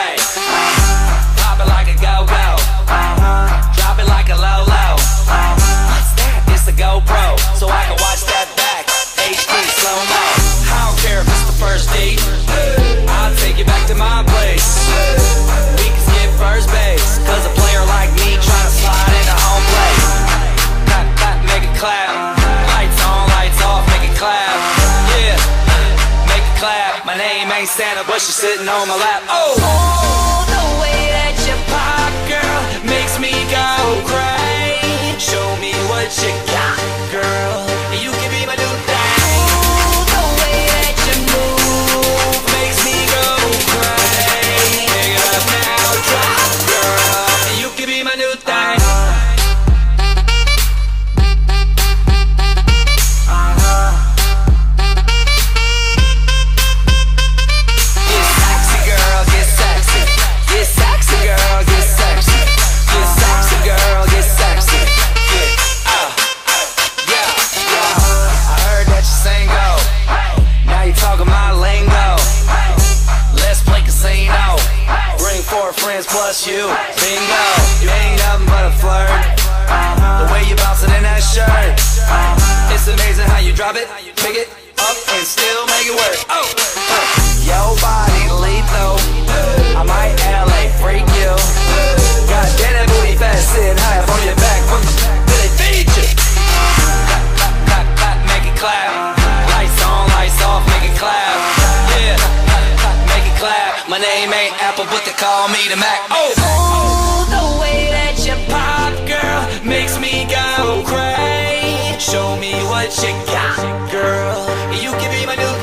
way. Pop it like a go-go. Drop it like a low-low. What's that? It's a GoPro, so I can watch that back. HD slow-mo. I don't care if it's the first date. I'll take you back to my place. We can skip first base, cause a player like me tryna slide into home plate. Clap, clap, make it clap. Lights on, lights off, make it clap. Yeah, make it clap. My name ain't Santa, but she's sitting on my lap. Oh, the way that you pop, girl, makes me go crazy. Show me what you got, girl. You can be my new thing. The way that you move makes me go crazy. Pick it up now, drop, girl. You can be my new thing. Get sexy, girl, get sexy. Get sexy, girl, get sexy. Get sexy, girl, get sexy. Yeah, I heard that you sing go. Now you talking my lingo. Let's play casino. Bring 4 friends plus you. Bingo. You ain't nothing but a flirt. The way you bouncing in that shirt. It's amazing how you drop it, pick it up, and still make it work. Oh, your body lethal. I might LA freak you. God damn that booty fat, sitting high up on your back. Did they feed you? Clap, clap, clap, make it clap. Lights on, lights off, make it clap. Yeah, clap, clap, make it clap. My name ain't Apple, but they call me the Mac. Oh, the way that you pop, girl, makes me go crazy. Show me what you got, girl. You can be my new